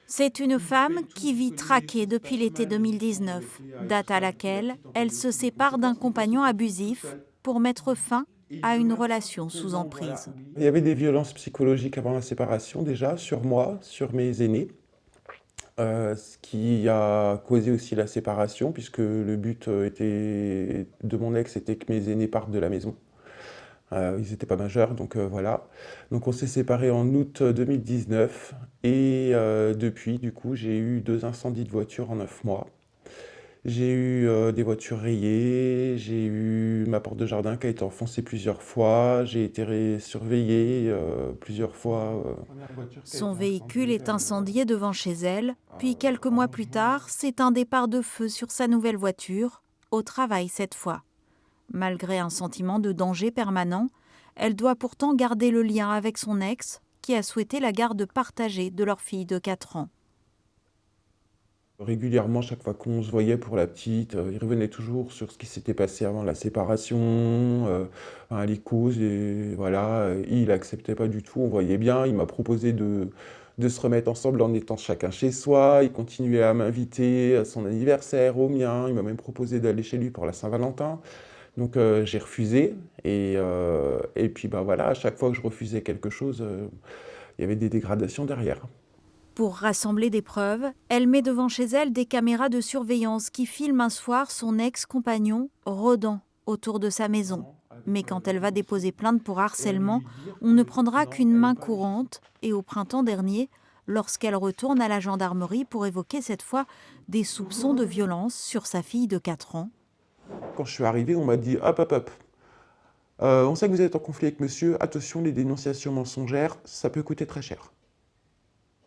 C'est une femme qui vit traquée depuis l'été 2019, date à laquelle elle se sépare d'un compagnon abusif pour mettre fin à une relation sous emprise. Il y avait des violences psychologiques avant la séparation déjà, sur moi, sur mes aînés, ce qui a causé aussi la séparation puisque le but, de mon ex était que mes aînés partent de la maison. Ils étaient pas majeurs donc voilà. Donc on s'est séparés en août 2019 et depuis du coup, j'ai eu 2 incendies de voiture en 9 mois. J'ai eu, des voitures rayées, j'ai eu ma porte de jardin qui a été enfoncée plusieurs fois, j'ai été surveillé, plusieurs fois, voiture qui a Son été véhicule incendiée, est incendié devant chez elle, puis quelques mois plus tard, c'est un départ de feu sur sa nouvelle voiture, au travail cette fois. Malgré un sentiment de danger permanent, elle doit pourtant garder le lien avec son ex, qui a souhaité la garde partagée de leur fille de 4 ans. régulièrement, chaque fois qu'on se voyait pour la petite, il revenait toujours sur ce qui s'était passé avant la séparation, enfin les causes et voilà, il acceptait pas du tout, on voyait bien. Il m'a proposé de se remettre ensemble en étant chacun chez soi. Il continuait à m'inviter à son anniversaire, au mien. Il m'a même proposé d'aller chez lui pour la Saint-Valentin. Donc j'ai refusé et puis, bah, voilà, à chaque fois que je refusais quelque chose, il y avait des dégradations derrière. Pour rassembler des preuves, elle met devant chez elle des caméras de surveillance qui filment un soir son ex-compagnon rôdant autour de sa maison. Mais quand elle va déposer plainte pour harcèlement, on ne prendra qu'une main courante. Et au printemps dernier, lorsqu'elle retourne à la gendarmerie pour évoquer cette fois des soupçons de violence sur sa fille de 4 ans, Quand je suis arrivé, on m'a dit: «Hop, hop, hop, on sait que vous êtes en conflit avec monsieur, attention les dénonciations mensongères, ça peut coûter très cher».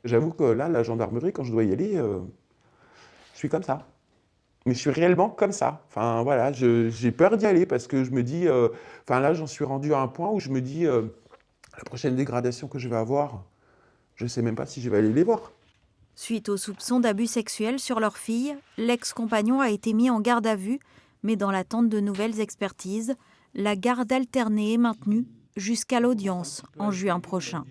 J'avoue que là, la gendarmerie, quand je dois y aller, je suis comme ça. Mais je suis réellement comme ça. Enfin voilà, j'ai peur d'y aller parce que je me dis, enfin là, j'en suis rendu à un point où je me dis, «La prochaine dégradation que je vais avoir, je sais même pas si je vais aller les voir». suite aux soupçons d'abus sexuels sur leur fille, l'ex-compagnon a été mis en garde à vue, mais dans l'attente de nouvelles expertises, la garde alternée est maintenue jusqu'à l'audience en juin prochain.